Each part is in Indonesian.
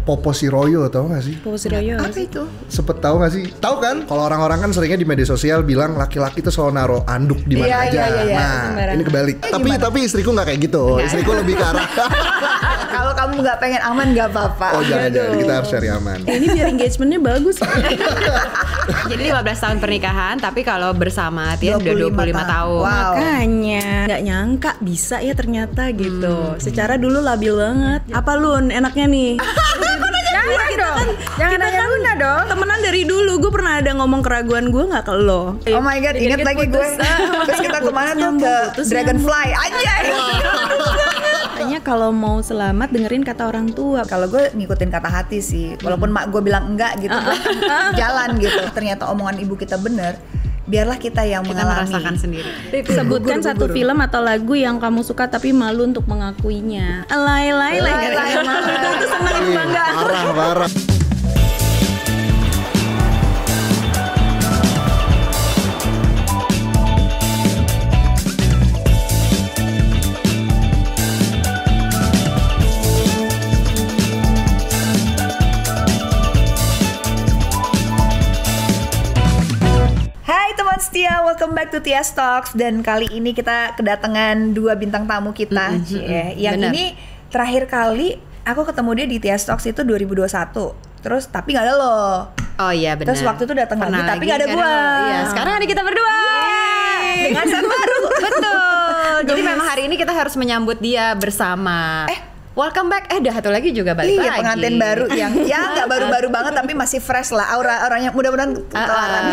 Popo Siroyo, tau gak sih? Popo Siroyo. Apa itu? Sempet tahu gak sih? Tahu kan? Kalau orang-orang kan seringnya di media sosial bilang laki-laki tuh selalu naruh anduk di mana aja. Iya. Nah, sembarangan. ini kebalik. Tapi istriku nggak kayak gitu. Istriku lebih ke arah. Kalau kamu nggak pengen aman nggak apa-apa. Oh jangan, kita harus cari aman. Ini biar engagementnya bagus. Jadi 15 tahun pernikahan, tapi kalau bersama Tian udah 25 tahun. Wow. Makanya nggak nyangka bisa ya ternyata gitu. Secara dulu labil banget. Apa Lun enaknya nih? Jangan nanya Luna dong. Temenan dari dulu. Gue pernah ada ngomong keraguan gue nggak ke lo. Oh my god, ingat lagi gue. Terus kita kemana tuh ke Dragonfly aja. Makanya kalau mau selamat dengerin kata orang tua. Kalau gue ngikutin kata hati sih, walaupun mak gue bilang enggak gitu, gue jalan gitu. Ternyata omongan ibu kita bener. Biarlah kita yang Kita mengalami. merasakan sendiri. Sebutkan satu film atau lagu yang kamu suka tapi malu untuk mengakuinya. Alay gara-gara malu itu senang itu bangga. Parah. Setia, welcome back to Tias Talks. Dan kali ini kita kedatangan dua bintang tamu kita. Yang bener. ini terakhir kali aku ketemu dia di Tias Talks itu 2021. Terus tapi nggak ada lo. Oh iya benar. Terus waktu itu datang lagi, tapi nggak ada gua. Iya, sekarang ada kita berdua. Dengan set baru. Betul. Jadi memang hari ini kita harus menyambut dia bersama. Welcome back. Udah satu lagi juga balik lagi. Iya, pengantin baru yang ya nggak baru-baru banget tapi masih fresh lah aura-auranya. Mudah-mudahan ketularan.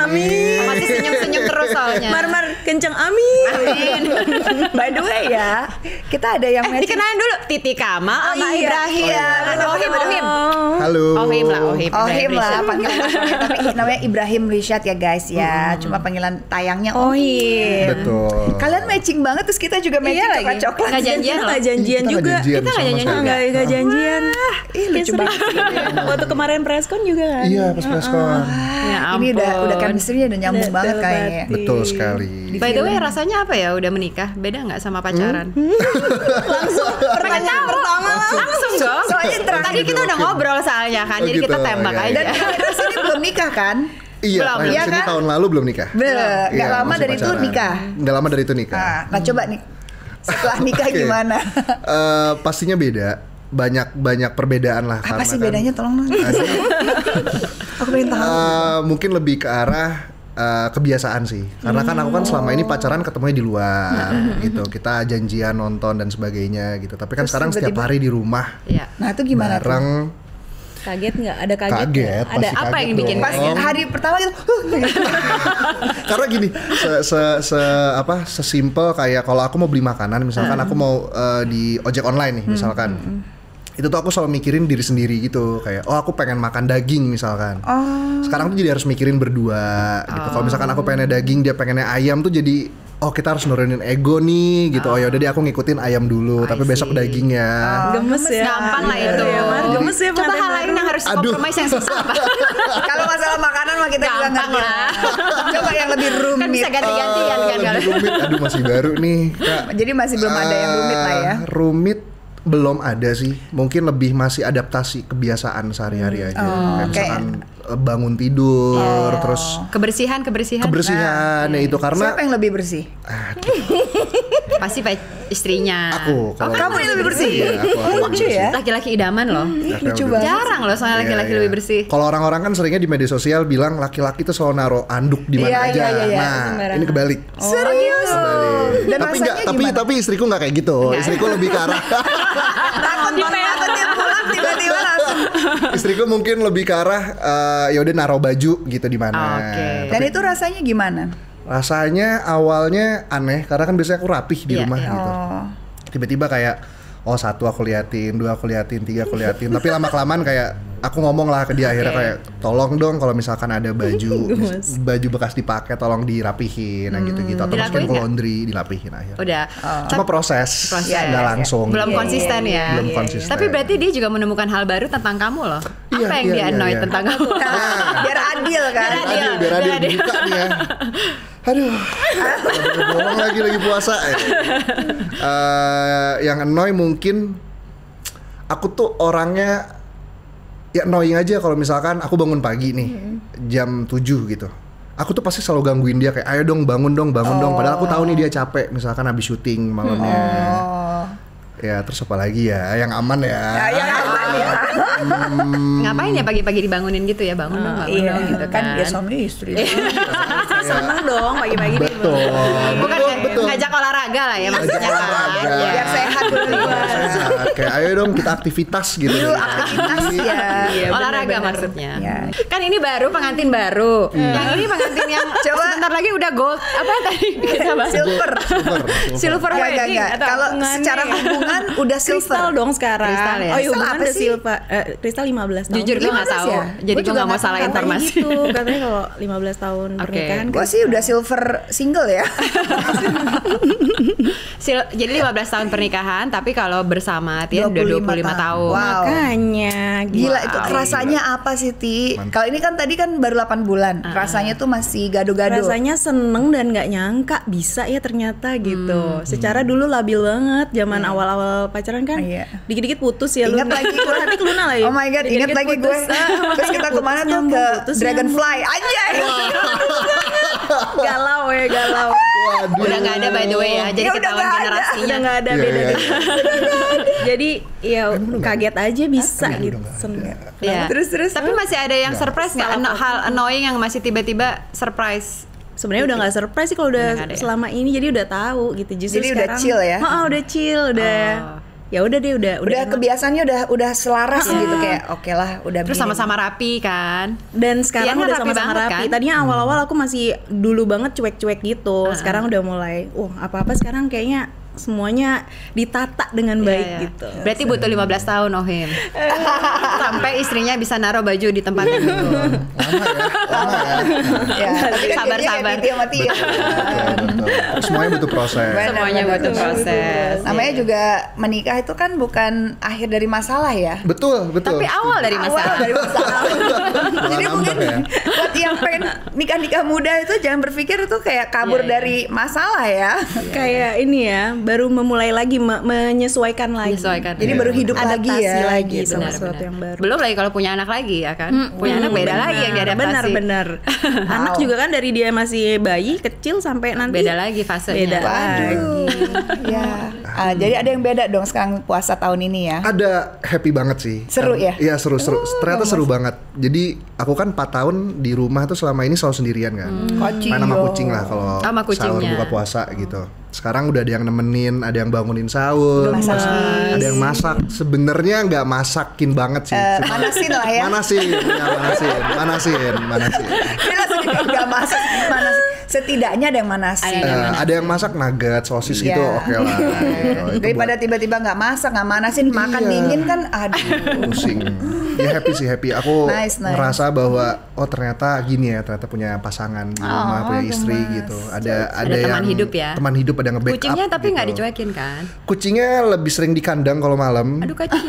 Amin. Masih senyum-senyum terus soalnya. Mar kenceng amin. By the way ya, kita ada yang matching. Dikenalin dulu Titi Kamal sama iya. Ibrahim. Iya, Ohim. Halo. Ohim lah. Ohim lah Rishad. panggilan aslinya, tapi namanya Ibrahim Rishad ya guys ya. Cuma panggilan tayangnya Ohim. Betul. Kalian matching banget, terus kita juga matching Iya lagi. coklat-coklat. Nggak janjian Kita loh. nggak janjian juga. Kita nggak janjian juga. Nggak janjian. Ih, lucu banget. Waktu kemarin preskon juga kan. Iya, pas preskon. Ya Ini udah ampun. chemistry-nya udah nyambung Udah banget telepati. kayaknya. Betul sekali. By the way, rasanya apa ya udah menikah? Beda nggak sama pacaran? Pertanyaan pertama Langsung dong. Soalnya terakhir Tadi kita udah ngobrol soalnya kan, Oh, jadi kita gitu. tembak Iya, aja. Dan kalian sini belum nikah kan? Iya, Belum. terakhir Iya kesini kan? tahun lalu belum nikah. Nggak Iya, lama masih dari itu pacaran. nikah. Nggak lama dari itu nikah. Nah, coba nih setelah nikah Oke. gimana? Pastinya beda. Banyak perbedaan lah. Apa karena sih kan bedanya, tolong dong. Aku pengen tahu. Mungkin lebih ke arah kebiasaan sih. Karena kan aku kan selama ini pacaran ketemunya di luar gitu. Kita janjian nonton dan sebagainya gitu. Tapi kan Terus sekarang setiap tiba-tiba- hari di rumah Iya. Nah, itu gimana tuh? bareng. Kaget nggak? Ada kaget? Kaget, nggak? pasti Ada apa kaget yang bikin dong. Pas hari pertama gitu, Karena gini, sesimpel kayak kalau aku mau beli makanan, misalkan aku mau di ojek online nih, misalkan. Itu tuh aku selalu mikirin diri sendiri gitu, kayak aku pengen makan daging misalkan. Sekarang tuh jadi harus mikirin berdua gitu. Kalau misalkan aku pengennya daging, dia pengennya ayam tuh jadi kita harus nurunin ego nih gitu. Ya udah deh aku ngikutin ayam dulu, tapi besok dagingnya. Gemes ya. Gampang lah itu. Iya, Mar. Gemes ya. Coba pengantin hal lain baru. yang harus kompromis yang susah apa? kalau masalah makanan mah kita juga Gampang ngerti. lah. Coba yang lebih rumit. Kan bisa ganti-gantian kan kalau. Lebih rumit, aduh masih baru nih Kak. Jadi masih belum ada yang rumit lah ya. Rumit belum ada sih, mungkin lebih masih adaptasi kebiasaan sehari-hari aja. Kayak misalkan bangun tidur, terus Kebersihan. kebersihan ya itu karena Siapa yang lebih bersih? Pasti istrinya. aku. Oh, kamu yang lebih bersih? Iya, aku Lucu ya? Laki-laki idaman loh. Lucu banget. Jarang loh soalnya laki-laki Iya, lebih iya. bersih. Kalau orang-orang kan seringnya di media sosial bilang laki-laki tuh selalu naruh anduk di mana Iya, aja. iya. Nah, Sembarangan. ini kebalik. Serius? Dan tapi rasanya gimana? tapi istriku nggak kayak gitu. Istriku lebih ke arah Takut dia pulang tiba-tiba langsung. istriku mungkin lebih ke arah ya udah naruh baju gitu di mana. Oke. Dan itu rasanya gimana? Rasanya awalnya aneh karena kan biasanya aku rapih di Iya, rumah iya. gitu. Tiba-tiba kayak satu aku liatin, dua aku liatin, tiga aku liatin. Tapi lama-kelamaan kayak aku ngomong lah ke dia akhirnya kayak tolong dong kalau misalkan ada baju bekas dipakai tolong dirapihin gitu-gitu atau masukin Dilakuin ke nggak? laundry dilapihin akhirnya. Udah. Cuma proses, Proses. nggak langsung. Belum konsisten ya. Belum konsisten. Tapi berarti dia juga menemukan hal baru tentang kamu loh. Iya, Apa yang iya, dia iya, annoyed iya. tentang kamu? Biar adil kan? Biar adil dibuka nih ya. Aduh, bohong lagi puasa. Yang annoy mungkin aku tuh orangnya ya annoying aja kalau misalkan aku bangun pagi nih jam 7 gitu. Aku tuh pasti selalu gangguin dia kayak ayo dong bangun dong. Padahal aku tahu nih dia capek misalkan habis syuting malamnya. Ya terus apa lagi ya yang aman ya. Yang aman ya. Ngapain ya pagi-pagi dibangunin gitu ya, bangun dong gitu kan. Ya suami istri. Seneng dong pagi-pagi Betul. Bukan ngajak olahraga lah ya maksudnya kan. Biar sehat dulu. Sehat. Kayak ayo dong kita aktivitas gitu. Aktivitas ya. Olahraga maksudnya. Kan ini baru pengantin baru. Yang ini pengantin yang sebentar lagi udah gold. Apa tadi kita bahas? Silver wedding. Kalau secara hubungan udah Kristal silver dong sekarang. Kristal ya? Oh iya, Kristal hubungan apa udah sih? silver. Kristal 15 tahun. Jujur gue nggak tahu. ya? Jadi gue nggak mau salah Katanya informasi. gitu, katanya kalau 15 tahun pernikahan Gue sih udah silver single ya. Jadi 15 tahun pernikahan, tapi kalau bersama Tian udah 25 tahun. Wow. Makanya Gila itu rasanya apa sih Ti? Kalau ini kan tadi kan baru 8 bulan. Rasanya tuh masih gado-gado. rasanya seneng dan nggak nyangka bisa ya ternyata gitu. Secara dulu labil banget zaman awal-awal pacaran kan. Iya. Dikit-dikit putus ya. Ingat Luna. lagi gue. Tapi Luna lah ya. Oh my god, ingat Dikit-dikit lagi gue. putus. Terus kita kemana tuh Nyambung, ke putus Dragonfly aja. Galau ya galau. Waduh. Udah nggak ada by the way ya, jadi Ya udah ketahuan nggak ada. generasinya. Udah nggak ada Iya, beda iya. deh. Jadi ya kaget aja bisa gitu. Seneng. Iya. Terus. Tapi masih ada yang surprise nggak? Hal annoying yang masih tiba-tiba surprise. Sebenarnya udah nggak surprise sih kalau udah Udah nggak ada ya? selama ini, jadi udah tahu gitu. Justru Jadi udah sekarang, chill ya? Udah chill, udah. Ya udah deh, udah enak. Kebiasaannya udah selaras gitu kayak oke lah udah Terus begini. sama-sama rapi kan. Dan sekarang Iya, kan udah rapi sama-sama banget, rapi. kan? Tadinya awal-awal aku masih dulu banget cuek-cuek gitu. Sekarang udah mulai, apa-apa sekarang kayaknya semuanya ditata dengan baik Iya. gitu. Berarti butuh 15 tahun Ohim. Sampai istrinya bisa naruh baju di tempatnya dulu. Lama ya. Ya, tapi kan Sabar, jadinya sabar. kayak Titi sama Tia. Betul. Semuanya butuh proses. Benar, Semuanya benar, butuh benar. proses. Namanya juga menikah itu kan bukan akhir dari masalah ya. Betul. Tapi awal dari Awal masalah. dari masalah. Jadi Malah mungkin nambah ya. buat yang pengen nikah muda itu jangan berpikir itu kayak kabur Iya, iya. dari masalah ya. Kayak ini ya, baru memulai lagi menyesuaikan lagi. Menyesuaikan. Jadi baru hidup lagi Adaptasi ya. lagi gitu. sama sesuatu yang baru. Belum lagi kalau punya anak lagi ya kan. Punya anak beda lagi yang diadaptasi. Benar. Anak juga kan dari dia masih bayi kecil sampai nanti Beda lagi fasenya. Beda. Waduh. Ya. Jadi ada yang beda dong sekarang puasa tahun ini ya. Ada happy banget sih. Seru ya? Iya seru. Ternyata seru banget. Jadi aku kan 4 tahun di rumah tuh selama ini selalu sendirian kan. Kucing. Main sama kucing lah kalau Sama sahur kucingnya. buka puasa gitu. Sekarang udah ada yang nemenin, ada yang bangunin sahur, ada yang masak. Sebenarnya nggak masakin banget sih. Manasin lah ya. Manasin. Dia langsung nggak masak manasin. Setidaknya ada yang manasin. Ada yang masak nugget, sosis Iya. gitu, oke lah. Gitu. Itu Daripada tiba-tiba nggak masak, nggak manasin, makan Iya. dingin kan, aduh. pusing. Ya happy. Aku Nice. ngerasa bahwa ternyata gini ya, ternyata punya pasangan di rumah, punya istri gitu. Ada teman yang hidup ya. Teman hidup ada nge-backup. Kucingnya tapi nggak gitu. dicuekin kan? Kucingnya lebih sering di kandang kalau malam. Aduh kacau.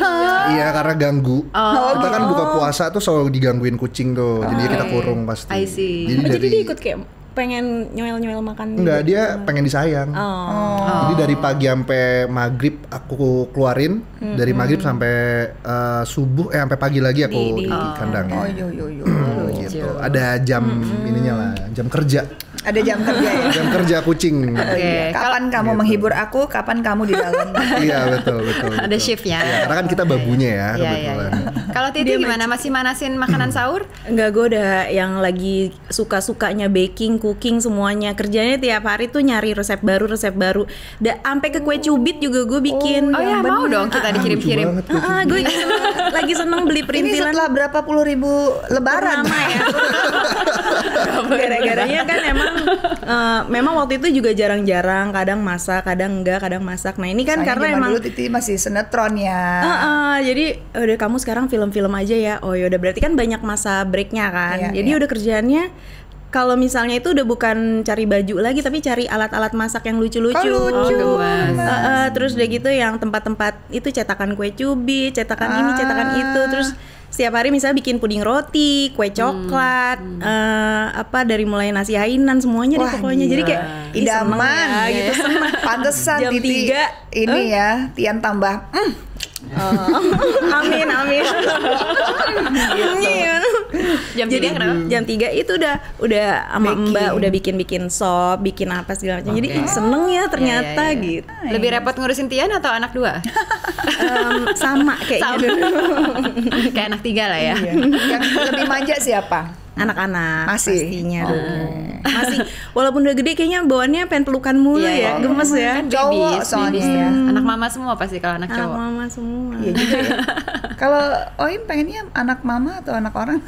Iya karena ganggu. Kita kan buka puasa tuh selalu digangguin kucing tuh. Jadi kita kurung pasti. I see. Jadi dia ikut kayak pengen nyoel makan. Enggak, dia pengen disayang. Jadi dari pagi sampai maghrib aku keluarin, dari maghrib sampai subuh, sampai pagi lagi aku di kandangnya. Oh yo. Gitu. Ada jam ininya lah, jam kerja. Ada jam kerja ya. Jam kerja kucing. Oke. Kapan kamu menghibur aku, kapan kamu di dalam. Iya betul. Ada shiftnya. Iya, karena kan kita babunya ya Iya. kebetulan. Kalau Titi gimana? Masih manasin makanan sahur? Enggak, gue udah yang lagi suka-sukanya baking, cooking semuanya. Kerjanya tiap hari tuh nyari resep baru. Sampai ke kue cubit juga gue bikin. Oh ya, mau dong kita dikirim-kirim. Lucu banget. Gue lagi seneng beli Ini perintilan. setelah berapa puluh ribu lebaran Purnama ya. Gara-garanya kan memang waktu itu juga jarang-jarang, kadang masak, kadang enggak, kadang masak. Nah ini kan Soalnya karena zaman emang dulu Titi masih sinetron ya. jadi udah kamu sekarang film-film aja ya. Oh ya udah berarti kan banyak masa breaknya kan. Iya, Jadi iya. udah kerjaannya kalau misalnya itu udah bukan cari baju lagi tapi cari alat-alat masak yang lucu-lucu. Oh, lucu. Terus udah gitu yang tempat-tempat itu cetakan kue cubit, cetakan ini, cetakan itu. Terus setiap hari misalnya bikin puding roti, kue coklat, dari mulai nasi hainan semuanya deh Wah, pokoknya. Jadi kayak ih, seneng idaman ya, gitu seneng. Pantesan Jam Titi 3 ini ya Tian tambah Amin. Jam Jadi 3 kenapa? jam 3 itu udah sama Mbak udah bikin sop, bikin apa segala macam. Jadi seneng ya ternyata gitu. Lebih repot ngurusin Tian atau anak 2? Sama kayaknya dulu. Kayak anak 3 lah ya. Yang lebih manja siapa? Anak-anak Masih? pastinya dulu. Masih walaupun udah gede kayaknya bawaannya pengen pelukan mulu ya, gemes ya. Kan Cowok babies, soalnya. babies ya. Anak mama semua pasti kalau anak Anak cowok. mama semua. Iya juga ya. Kalau Oim pengennya anak mama atau anak orang?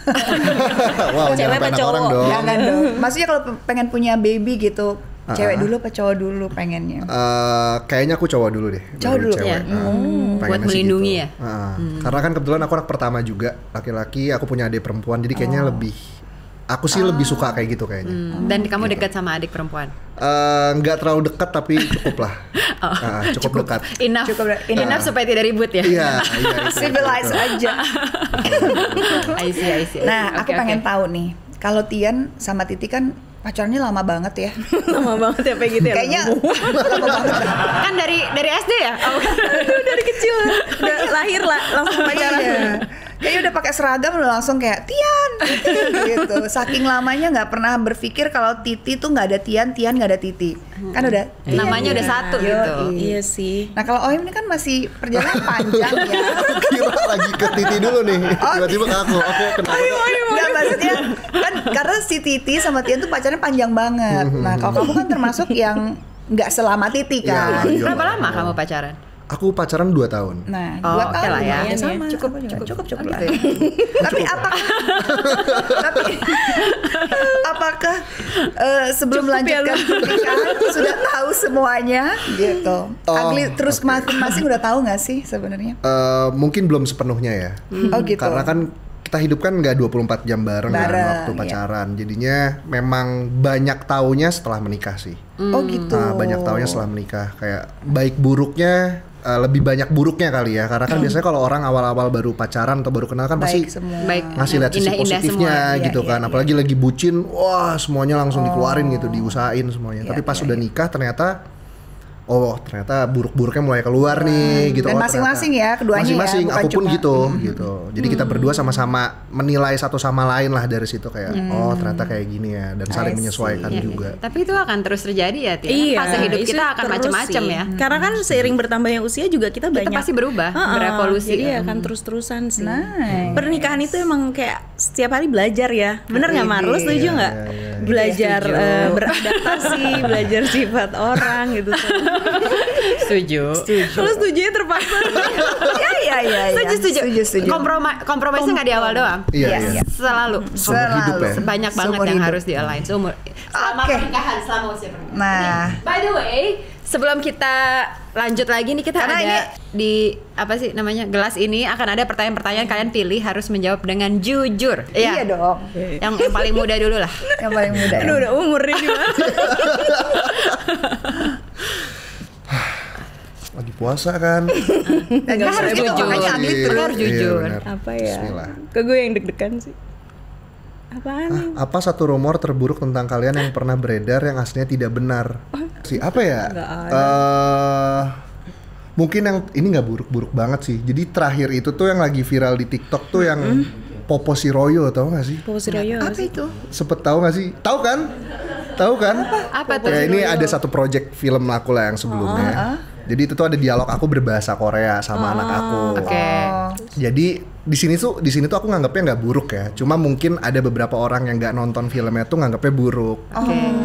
Wow, Cewek jangan apa anak cowok? orang dong. Jangan dong. Maksudnya kalau pengen punya baby gitu, cewek dulu apa cowok dulu pengennya? Kayaknya aku cowok dulu deh. Cowok baru dulu? cewek. Ya. Pengennya Buat sih melindungi gitu. ya? Karena kan kebetulan aku anak pertama juga, laki-laki, aku punya adik perempuan, jadi kayaknya aku sih lebih suka kayak gitu kayaknya. Dan kamu dekat sama adik perempuan? Nggak terlalu dekat tapi cukup lah. Cukup dekat. Enough supaya tidak ribut ya? Iya. Itu, Civilized itu. aja. I see. Nah, aku Oke, pengen oke. tahu nih, kalau Tian sama Titi kan pacarnya lama banget ya. Lama banget ya kayak gitu ya. Kayaknya lama banget. Kan dari SD ya? Oh, dari kecil udah lahir lah langsung pacaran. Iya. Kayaknya udah pakai seragam udah langsung kayak Tian gitu. Saking lamanya nggak pernah berpikir kalau Titi tuh nggak ada Tian nggak ada Titi. Kan udah Tian, Namanya udah satu gitu. Iya sih. Nah kalau Oim ini kan masih perjalanan panjang ya. Kira lagi ke Titi dulu nih. Tiba-tiba ke aku. Oke, kenapa? Nggak, maksudnya kan karena si Titi sama Tian tuh pacarnya panjang banget. Nah kalau kamu kan termasuk yang nggak selama Titi kan. Iya. Berapa lama kamu pacaran? Aku pacaran 2 tahun. Nah, Oh, 2 oke tahun lah ya. lumayan Sama, cukup lah. Tapi apakah sebelum Cukup ya, melanjutkan pernikahan sudah tahu semuanya gitu? Agli terus masing-masing udah tahu nggak sih sebenarnya? Mungkin belum sepenuhnya ya. Oh gitu. Karena kan kita hidup kan nggak 24 jam bareng kan waktu iya. pacaran. Jadinya memang banyak taunya setelah menikah sih. Oh gitu. Nah, banyak taunya setelah menikah. Kayak baik buruknya lebih banyak buruknya kali ya. Karena kan biasanya kalau orang awal-awal baru pacaran atau baru kenal kan Baik pasti semua. Baik. ngasih lihat sisi Indah-indah positifnya semua. gitu Iya, kan. iya, Apalagi lagi bucin, wah semuanya langsung dikeluarin gitu, diusahain semuanya. Iya, Tapi pas iya, udah nikah ternyata ternyata buruk-buruknya mulai keluar nih gitu. Dan Oh, masing-masing ternyata- ya, keduanya ya, masing-masing, bukan aku pun cuma- gitu. Jadi kita berdua sama-sama menilai satu sama lain lah dari situ kayak ternyata kayak gini ya, dan saling I see. menyesuaikan Iya. juga. Tapi itu akan terus terjadi ya, Tia. Iya, Fase hidup itu kita akan terus macam-macam sih. ya. Karena kan seiring bertambahnya usia juga kita banyak pasti berubah, berevolusi. Jadi akan terus-terusan sih. Nice. Pernikahan itu emang kayak setiap hari belajar ya. Bener nggak Mar? Lo setuju nggak? iya. Belajar beradaptasi, belajar sifat orang gitu. Setuju. Lo setuju ya terpaksa? Iya. Setuju. Kompromisnya nggak di awal doang. Iya. Selalu. Seumur hidup ya. Banyak banget Seumur yang hidup. harus di-align. Selama Oke. pernikahan, selama usia pernikahan. Nah, By the way, sebelum kita lanjut lagi nih, kita Karena ada di apa sih namanya, gelas ini akan ada pertanyaan-pertanyaan, kalian pilih harus menjawab dengan jujur. iya dong. Yang paling muda dulu lah. Yang paling muda. Aduh udah umurnya gimana? Lagi puasa kan. Nggak harus gitu, jujur. makanya Agli Iya, terus. harus jujur. benar. Apa ya? Bismillah. Ke gue yang deg-degan sih. Apaan nih? Apa satu rumor terburuk tentang kalian yang pernah beredar yang aslinya tidak benar? Apa ya? Mungkin yang ini nggak buruk-buruk banget sih. Jadi terakhir itu tuh yang lagi viral di TikTok tuh yang Popo Siroyo, tau gak sih? Popo Siroyo Apa itu? Sempet tahu gak sih? Tahu kan? Tahu kan? Apa tuh? Ya ini ada satu project film aku lah yang sebelumnya. Jadi itu tuh ada dialog aku berbahasa Korea sama anak aku. Oke. Jadi di sini tuh aku nganggapnya nggak buruk ya. Cuma mungkin ada beberapa orang yang nggak nonton filmnya tuh nganggapnya buruk.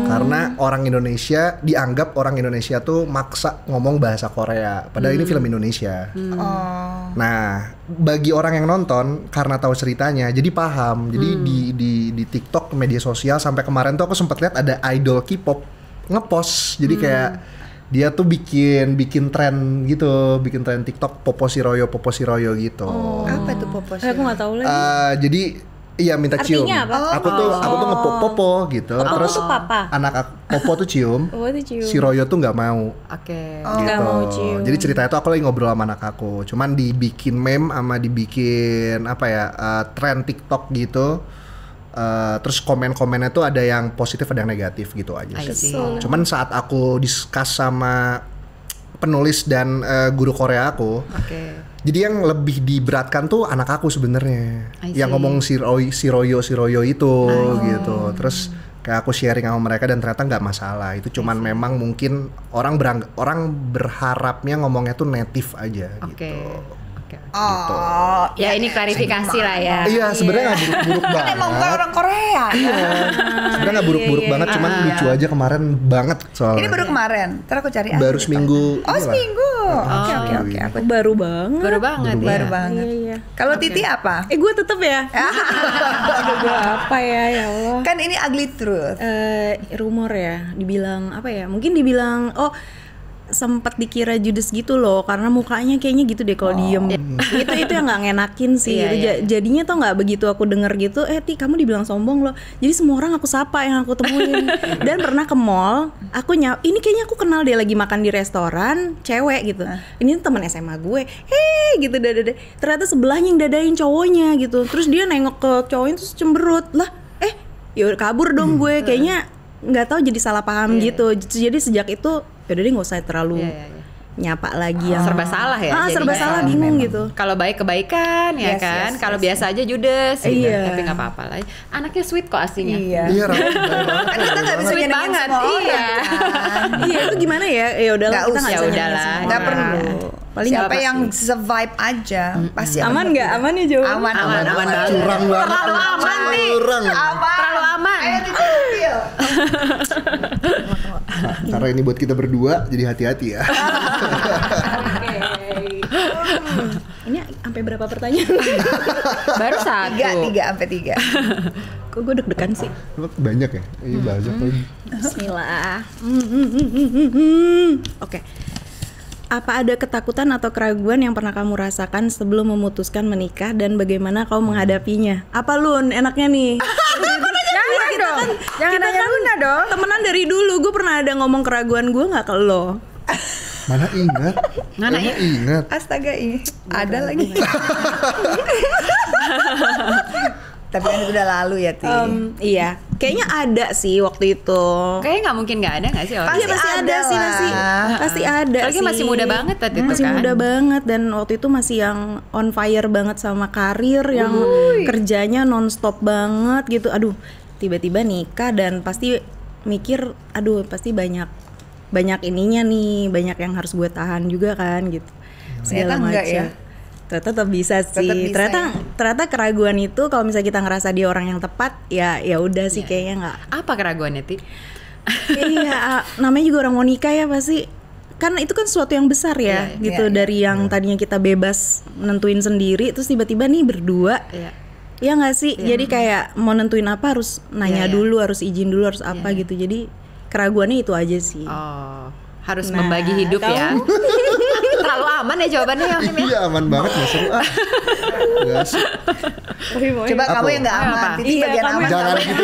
Karena orang Indonesia dianggap orang Indonesia tuh maksa ngomong bahasa Korea. Padahal ini film Indonesia. Nah, bagi orang yang nonton karena tahu ceritanya, jadi paham. Jadi di TikTok, media sosial sampai kemarin tuh aku sempat lihat ada idol K-pop ngepost. Jadi kayak dia tuh bikin tren gitu, bikin tren TikTok Popo Siroyo gitu. Apa itu Popo? Aku nggak tahu lagi. Jadi iya minta cium. Artinya apa? Aku tuh ngepopo gitu. Popo Terus tuh papa? anak Popo tuh cium. Oh itu cium. Si Royo tuh nggak mau. Oke. Gitu. Nggak mau cium. Jadi ceritanya tuh aku lagi ngobrol sama anak aku. Cuman dibikin meme sama dibikin apa ya, tren TikTok gitu. Terus komen-komennya tuh ada yang positif ada yang negatif gitu aja I sih. see. Cuman saat aku discuss sama penulis dan guru Korea aku. Jadi yang lebih diberatkan tuh anak aku sebenarnya, yang ngomong Shiroyo itu gitu. Terus kayak aku sharing sama mereka dan ternyata nggak masalah. Itu cuman memang mungkin orang berharapnya ngomongnya tuh native aja gitu. Gitu. Ya ini klarifikasi lah ya. Iya sebenarnya nggak buruk-buruk banget. Emang bukan orang Korea. Iya. Sebenarnya nggak buruk-buruk banget, cuman lucu aja kemarin banget soalnya. Ini baru kemarin. Ntar aku cari. Baru seminggu. Oh seminggu. Oke. Aku baru banget. Baru banget. Iya. Kalau Titi apa? Gue tetep ya. Aduh, gue apa ya Allah. Kan ini ugly truth. Rumor ya, dibilang apa ya? Mungkin dibilang sempat dikira judes gitu loh, karena mukanya kayaknya gitu deh kalau diem. Itu yang nggak ngenakin sih. Jadinya tuh nggak begitu aku denger gitu, Ti kamu dibilang sombong loh. Jadi semua orang aku sapa yang aku temuin. Dan pernah ke mall, ini kayaknya aku kenal dia lagi makan di restoran, cewek gitu. Ini teman SMA gue, gitu dada. Ternyata sebelahnya yang dadain cowoknya gitu. Terus dia nengok ke cowoknya terus cemberut lah. Ya kabur dong gue, kayaknya nggak tahu jadi salah paham gitu. Jadi sejak itu yaudah deh nggak usah terlalu nyapa lagi yang serba salah ya. Serba salah bingung gitu. Kalau baik kebaikan ya kan. Kalau biasa aja judes gitu. Tapi nggak apa-apa lah. Anaknya sweet kok aslinya. Iya. Kan kita nggak bisa sweet banget. Iya itu gimana ya? Ya udahlah kita nggak bisa udahlah. Nggak perlu. Paling siapa yang survive aja pasti aman nggak? Aman ya Jo? Aman. Curang banget. Terlalu aman nih. Terlalu aman. Ayo dicicil. Karena ini buat kita berdua, jadi hati-hati ya. Ini sampai berapa pertanyaan? Baru 1. 3 sampai 3. Kok gue deg-degan sih? Banyak ya? Iya banyak lagi. Bismillah. Oke. Apa ada ketakutan atau keraguan yang pernah kamu rasakan sebelum memutuskan menikah dan bagaimana kau menghadapinya? Apa Lun? Enaknya nih. Jangan nanya Luna dong. Temenan dari dulu, gue pernah ada ngomong keraguan gue nggak ke lo. Mana ingat? Ingat. Astaga ini ada lagi. Tapi kan itu udah lalu ya Ti. Iya, kayaknya ada sih waktu itu. Kayaknya nggak mungkin nggak ada nggak sih? Pasti ada sih, pasti ada. Lagi sih. masih muda banget tadi itu kan. Masih muda banget dan waktu itu masih yang on fire banget sama karir yang kerjanya nonstop banget gitu. Aduh, tiba-tiba nikah dan pasti mikir, aduh pasti banyak ininya nih, banyak yang harus gue tahan juga kan gitu. Segala macam. Ya? Ternyata tetap bisa sih. Ternyata keraguan itu kalau misalnya kita ngerasa dia orang yang tepat, ya udah sih kayaknya nggak. Apa keraguannya Ti? Iya, namanya juga orang mau nikah ya pasti. Kan itu kan sesuatu yang besar ya, gitu dari yang tadinya kita bebas nentuin sendiri, terus tiba-tiba nih berdua. Ya nggak sih. Jadi kayak mau nentuin apa harus nanya dulu, harus izin dulu, harus apa gitu. Jadi keraguannya itu aja sih. Harus membagi hidup ya. Terlalu aman ya jawabannya ya Mim. Iya aman banget, nggak seru nggak sih. Coba kamu yang nggak aman, Titi bagian aman. Jangan gitu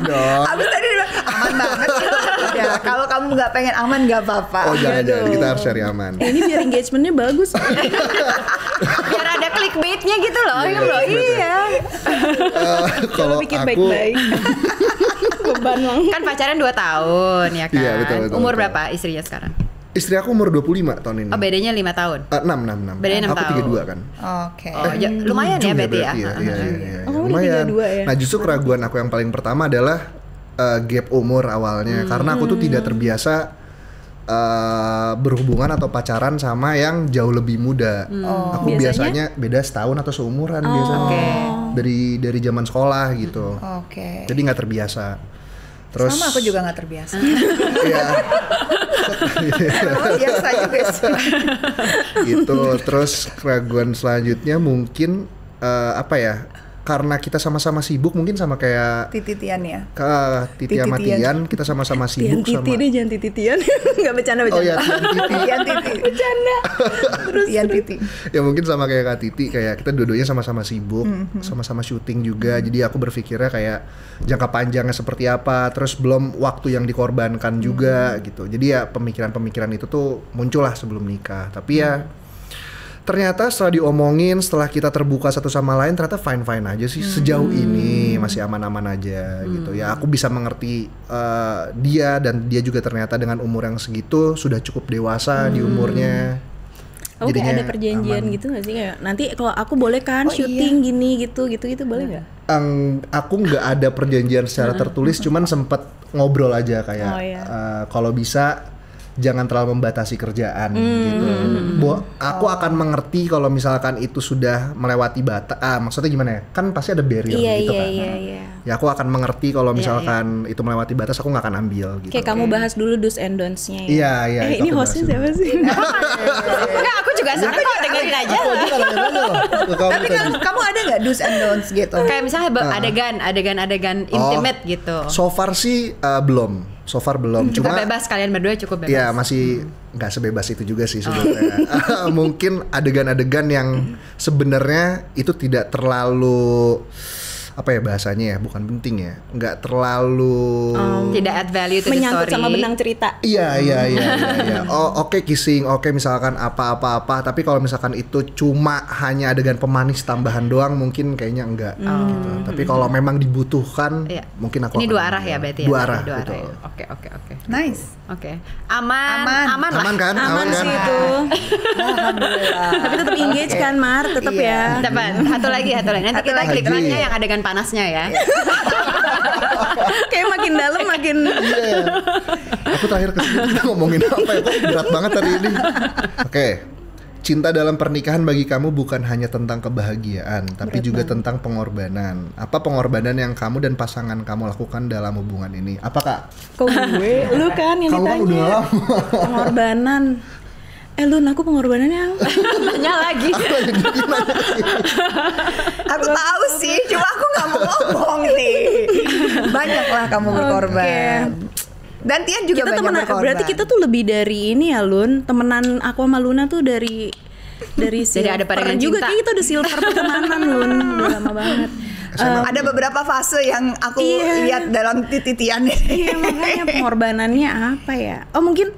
dong. Abis tadi udah aman banget. Ya kalau kamu nggak pengen aman nggak apa-apa. Oh jangan, kita harus cari aman. Ini biar engagementnya bagus. Biar ada clickbaitnya gitu loh. Iya. Kalau bikin aku baik-baik. Beban banget. Kan pacaran 2 tahun ya kan. Iya, betul. Umur berapa istrinya sekarang? Istri aku umur 25 tahun ini. Oh bedanya 5 tahun? 6. Bedanya 6 tahun. Aku 32 kan. Oke. Lumayan ya berarti ya. Iya. Oh, Lumayan. 32 ya. Nah justru keraguan aku yang paling pertama adalah gap umur awalnya. Karena aku tuh tidak terbiasa berhubungan atau pacaran sama yang jauh lebih muda. Aku biasanya beda setahun atau seumuran biasanya. Dari zaman sekolah gitu. Jadi nggak terbiasa. Terus sama aku juga nggak terbiasa. Iya. Biasa juga sih. Gitu. Terus keraguan selanjutnya mungkin apa ya? Karena kita sama-sama sibuk, mungkin sama kayak Tititian ya. Titi sama Tian, kita sama-sama sibuk Tian Titi sama. deh, jangan Titian. Enggak bercanda. Oh iya, Tian Titi. Bercanda. Terus Tian Titi. Ya mungkin sama kayak Kak Titi, kayak kita dua-duanya sama-sama sibuk, sama-sama syuting juga. Jadi aku berpikirnya kayak jangka panjangnya seperti apa, terus belum waktu yang dikorbankan juga gitu. Jadi ya pemikiran-pemikiran itu tuh muncul lah sebelum nikah. Tapi ya ternyata setelah diomongin, setelah kita terbuka satu sama lain, ternyata fine-fine aja sih sejauh ini, masih aman-aman aja gitu ya. Aku bisa mengerti dia, dan dia juga ternyata dengan umur yang segitu sudah cukup dewasa di umurnya. Kamu kayak ada perjanjian gitu gak sih, kayak nanti kalau aku boleh kan syuting gini gitu boleh nggak? Aku nggak ada perjanjian secara tertulis, cuman sempet ngobrol aja kayak kalau bisa jangan terlalu membatasi kerjaan gitu. Aku akan mengerti kalau misalkan itu sudah melewati batas. Maksudnya gimana ya? Kan pasti ada barrier gitu kan. Ya aku akan mengerti kalau misalkan itu melewati batas, aku nggak akan ambil gitu. Kayak kamu bahas dulu do's and don'ts-nya ya. Iya. Ini hostnya siapa sih? Enggak, aku juga senang kok dengerin aja. Tapi kamu ada nggak do's and don'ts gitu? Kayak misalnya adegan intimate gitu. So far sih belum. Kita bebas, kalian berdua cukup bebas. Iya, masih nggak sebebas itu juga sih sebenarnya. Mungkin adegan-adegan yang sebenarnya itu tidak terlalu apa ya bahasanya ya, bukan penting ya, nggak terlalu tidak add value to the story, menyangkut sama benang cerita. Iya. Oke, kissing, oke misalkan apa, tapi kalau misalkan itu cuma hanya adegan pemanis tambahan doang, mungkin kayaknya enggak gitu. Tapi kalau memang dibutuhkan, mungkin aku ini dua arah ya berarti dua ya. arah. Dua gitu. arah. Oke. Nice. Oke. Aman kan? Aman sih itu. Alhamdulillah. Tapi tetap engage kan, Mar, tetap ya. Dapat. Satu lagi. Nanti kita klik like-nya yang adegan panasnya ya. Kayak makin dalam makin. Aku terakhir kesini kita ngomongin apa ya? Kok berat banget hari ini. Oke. Cinta dalam pernikahan bagi kamu bukan hanya tentang kebahagiaan, tapi juga tentang pengorbanan. Apa pengorbanan yang kamu dan pasangan kamu lakukan dalam hubungan ini? Apa Kak? Kok gue? Lu kan yang Kamu ditanya. kan udah lama. Pengorbanan. Lun, aku pengorbanannya apa? Nanya lagi. Aku tahu sih, cuma aku nggak mau ngomong nih. Banyaklah kamu berkorban. Dan Tian juga Kita banyak temenan, berkorban. berarti kita tuh lebih dari ini ya, Lun. Temenan aku sama Luna tuh dari Jadi ada pada juga cinta. kayak kita udah silver pertemanan, Lun. Udah lama banget. Ada beberapa fase yang aku lihat dalam titian ini. Iya, makanya pengorbanannya apa ya? Oh, mungkin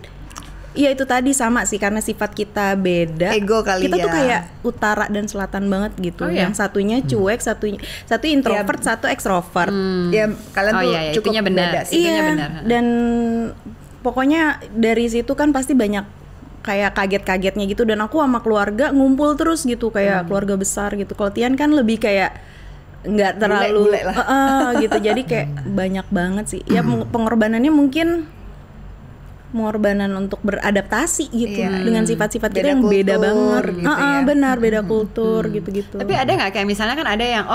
ya itu tadi sama sih, karena sifat kita beda. Ego kali kita ya. tuh kayak utara dan selatan banget gitu. Yang satunya cuek, satu introvert, satu ekstrovert. Ya kalian tuh cukup itunya benar. beda sih. Itunya Iya, benar. dan pokoknya dari situ kan pasti banyak kayak kaget-kagetnya gitu, dan aku sama keluarga ngumpul terus gitu, kayak keluarga besar gitu. Kalau Tian kan lebih kayak nggak terlalu bule lah. gitu, jadi kayak banyak banget sih. Ya pengorbanannya mungkin pengorbanan untuk beradaptasi gitu dengan sifat-sifat kita yang beda banget. Gitu ya. Benar, beda kultur gitu-gitu. Tapi ada nggak kayak misalnya kan ada yang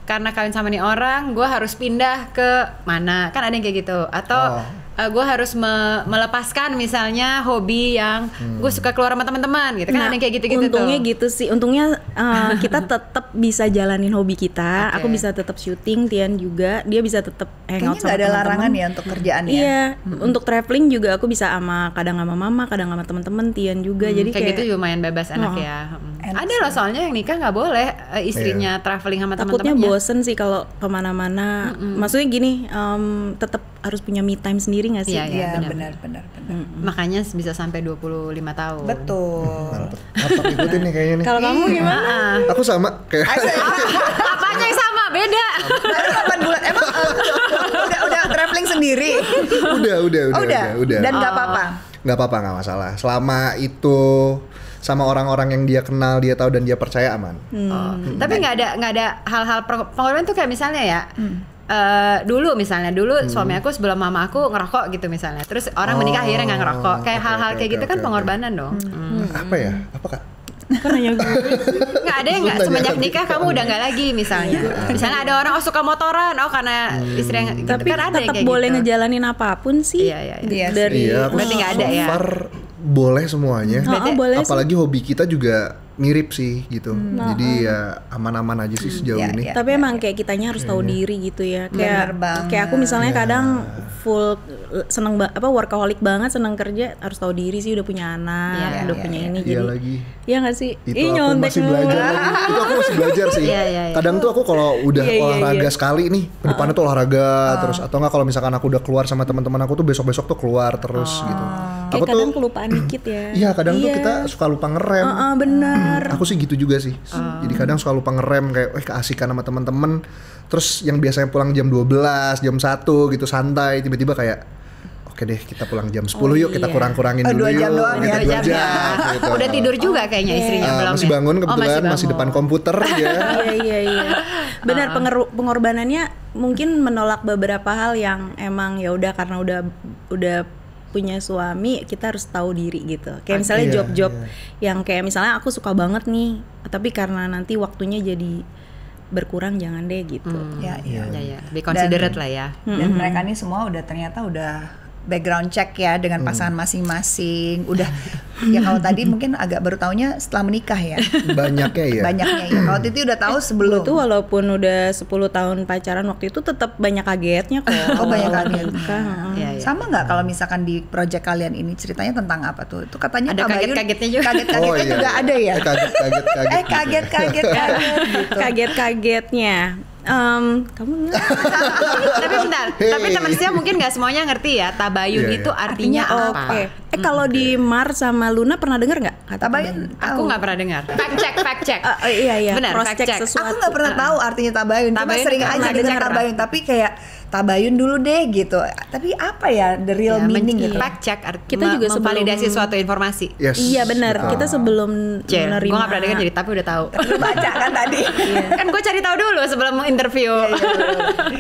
karena kawin sama nih orang, gue harus pindah ke mana? Kan ada yang kayak gitu. Atau gue harus melepaskan misalnya hobi yang gue suka keluar sama teman-teman gitu kan, ada yang kayak gitu-gitu. Untungnya gitu sih. Untungnya kita tetap bisa jalanin hobi kita. Aku bisa tetap syuting, Tian juga. Dia bisa tetap hangout Kayaknya sama nggak ada teman-teman. larangan ya untuk kerjaan ya. Iya, untuk traveling juga aku bisa kadang sama mama, kadang sama teman-teman, Tian juga. Jadi kayak gitu lumayan bebas, enak ya. Ada loh soalnya yang nikah nggak boleh istrinya traveling sama takutnya teman-temannya. bosen sih kalau kemana-mana. Maksudnya gini, tetap harus punya me time sendiri nggak sih? Iya, benar. Makanya bisa sampai 25 tahun. Betul. Mantap ikutin nih kayaknya nih. Kalau kamu gimana? Aku sama kayak Apanya yang sama? Beda. Baru 8 bulan. Emang udah traveling sendiri? udah. Dan nggak apa-apa. Nggak apa-apa, nggak masalah. Selama itu sama orang-orang yang dia kenal, dia tahu dan dia percaya, aman. Tapi nggak ada hal-hal pengorbanan tuh kayak misalnya ya. Dulu suami aku sebelum mama aku ngerokok gitu misalnya. Terus orang menikah akhirnya nggak ngerokok. Kayak hal-hal kayak gitu kan pengorbanan dong. Apa ya? Apa Kak? Kan nanya gue. Nggak ada yang nggak semenjak nikah kamu udah nggak lagi misalnya. Misalnya ada orang suka motoran, karena istri yang gitu. Tapi kan ada yang tetap kayak boleh gitu. ngejalanin apapun sih. Iya. Dari aku berarti nggak ada ya? so far boleh semuanya. boleh Apalagi hobi kita juga mirip sih gitu. Jadi ya aman-aman aja sih sejauh ini. Tapi emang kayak kitanya harus tahu diri gitu ya. Bener banget. Kayak aku misalnya kadang full seneng workaholic banget, seneng kerja, harus tahu diri sih, udah punya anak, udah punya ini. Iya Jadi lagi. iya nggak sih? Itu aku masih belajar lagi. Itu aku masih belajar sih. Kadang tuh aku kalau udah olahraga sekali nih, depannya tuh olahraga terus, atau enggak kalau misalkan aku udah keluar sama teman-teman aku tuh besok-besok tuh keluar terus gitu. Kayak kadang kelupaan dikit ya. Iya, kadang tuh kita suka lupa ngerem. Benar. Aku sih gitu juga sih. Jadi kadang suka lupa ngerem kayak keasikan sama teman-teman. Terus yang biasanya pulang jam 12, jam 1 gitu santai, tiba-tiba kayak oke deh kita pulang jam 10 yuk, kita kurang-kurangin dulu 2 jam yuk. doang ya, 2 jam gitu. Udah tidur juga kayaknya istrinya belum masih ya? bangun kebetulan, masih bangun. depan komputer ya. Iya. Benar, pengorbanannya mungkin menolak beberapa hal yang emang ya udah karena udah punya suami, kita harus tahu diri gitu. Kayak misalnya Iya, job-job yang kayak misalnya aku suka banget nih, tapi karena nanti waktunya jadi berkurang jangan deh gitu. Ya. Ya, be considerate lah ya. Dan mereka nih semua ternyata udah background check ya dengan pasangan masing-masing. Udah ya kalau tadi mungkin agak baru taunya setelah menikah ya. Banyaknya ya. Banyaknya ya. Kalau Titi udah tahu sebelum. Gue tuh walaupun udah 10 tahun pacaran waktu itu tetap banyak kagetnya kok. Oh, banyak Awal kaget. nikah. Iya. Sama nggak kalau misalkan di project kalian ini ceritanya tentang apa tuh? Itu katanya Ada Kak Bayun kaget-kagetnya juga. Kaget-kagetnya juga ada ya. Kaget. Kaget gitu. Kaget-kagetnya. Kamu Tapi bentar, tapi teman saya mungkin nggak semuanya ngerti ya. Tabayun Iya, itu iya. artinya apa? oke. Kalau di Mar sama Luna pernah dengar nggak kata Tabayun Aku nggak pernah dengar. Fact check. Iya. Benar, Cross fact check check. sesuatu. Aku nggak pernah tahu artinya tabayun. Cuma Tabayun sering pernah aja dengar dengar. tabayun. Tapi kayak tabayun dulu deh gitu. Tapi apa ya the real meaning gitu? Fact check Kita juga memvalidasi sebelum- suatu informasi. Yes. Iya benar. betul. Kita sebelum Gue menerima. nggak pernah dengar jadi tapi udah tahu. Lu baca kan tadi. Kan gue cari tahu dulu sebelum interview.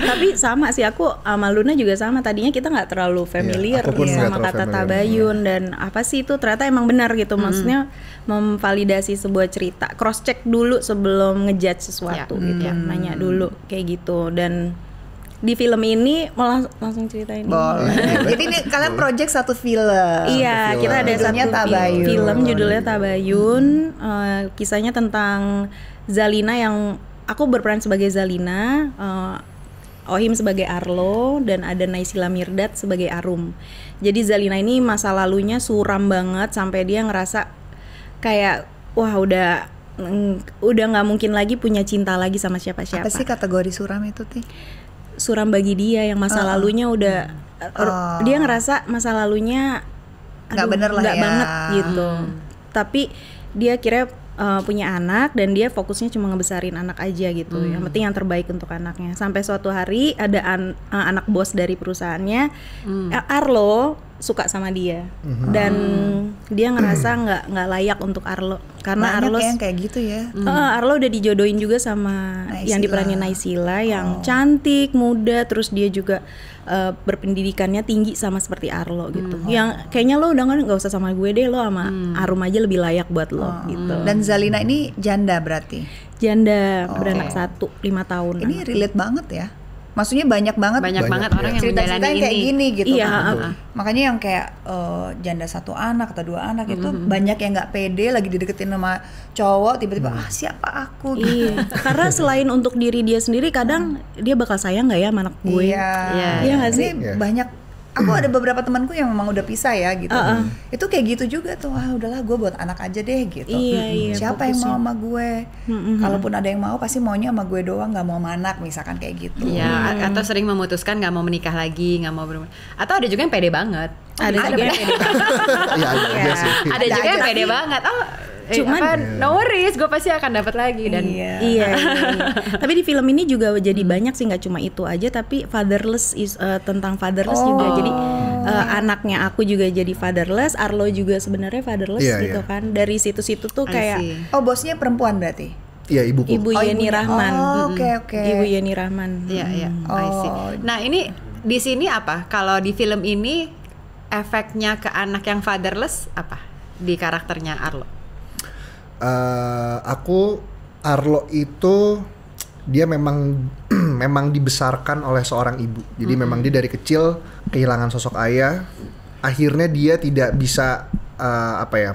Tapi sama sih, aku sama Luna juga sama. Tadinya kita nggak terlalu familiar aku pun nggak sama terlalu kata familiar. tabayun dan apa sih itu, ternyata emang benar gitu. Maksudnya memvalidasi sebuah cerita, cross check dulu sebelum ngejudge sesuatu Ya, gitu. Nanya dulu kayak gitu. Dan di film ini malah langsung ceritain. Boleh. Jadi ini kalian project satu film. Iya, kita ada Judulnya satu Tabayun. film judulnya Tabayun. Kisahnya tentang Zalina yang aku berperan sebagai Zalina, Ohim sebagai Arlo, dan ada Naysila Mirdad sebagai Arum. Jadi Zalina ini masa lalunya suram banget sampai dia ngerasa kayak wah udah nggak mungkin lagi punya cinta lagi sama siapa-siapa. Apa sih kategori suram itu, Ti? Suram bagi dia yang masa lalunya udah dia ngerasa masa lalunya Nggak bener lah nggak ya. banget gitu. Tapi dia kira punya anak dan dia fokusnya cuma ngebesarin anak aja gitu. Yang penting yang terbaik untuk anaknya. Sampai suatu hari ada anak bos dari perusahaannya, Arlo suka sama dia dan dia ngerasa nggak layak untuk Arlo karena Banyak Arlo yang kayak gitu ya. Arlo udah dijodohin juga sama Naysila. yang diperanin Naysila yang cantik, muda, terus dia juga berpendidikannya tinggi sama seperti Arlo gitu. Yang kayaknya lo udah nggak usah sama gue deh, lo sama Arum aja lebih layak buat lo gitu. Dan Zalina ini janda berarti. Janda beranak 1, 5 tahun. Ini relate banget ya. Maksudnya banyak banget Banyak orang yang cerita-cerita menjalani yang kayak ini. gini gitu Iya, kan. Makanya yang kayak janda 1 anak atau 2 anak itu banyak yang nggak pede lagi dideketin sama cowok, tiba-tiba siapa aku gitu. Iya, karena selain untuk diri dia sendiri, kadang dia bakal sayang nggak ya sama anak gue? Iya nggak sih? Ini banyak. Aku ada beberapa temanku yang memang udah pisah ya gitu. Itu kayak gitu juga tuh. Udahlah gue buat anak aja deh gitu. Iya, Siapa yang mau sama gue? Kalaupun ada yang mau pasti maunya sama gue doang, nggak mau sama anak misalkan kayak gitu. Ya, atau sering memutuskan nggak mau menikah lagi, nggak mau atau ada juga yang pede banget. Ada juga yang pede banget. Iya, ada sih. Ada juga yang aja pede sih. banget. Cuman no worries, gue pasti akan dapat lagi dan Iya. Tapi di film ini juga jadi banyak sih, nggak cuma itu aja, tapi fatherless tentang fatherless juga. Jadi anaknya aku juga jadi fatherless, Arlo juga sebenarnya fatherless Iya, gitu iya. kan. Dari situ-situ tuh I kayak see. Oh, bosnya perempuan berarti? Iya, ibuku. Ibu Yeni ibunya. Rahman. Oke. Ibu Yeni Rahman. Iya, iya. I see. Nah, ini di sini apa? Kalau di film ini efeknya ke anak yang fatherless apa di karakternya Arlo? Aku Arlo itu dia memang memang dibesarkan oleh seorang ibu. Jadi memang dia dari kecil kehilangan sosok ayah. Akhirnya dia tidak bisa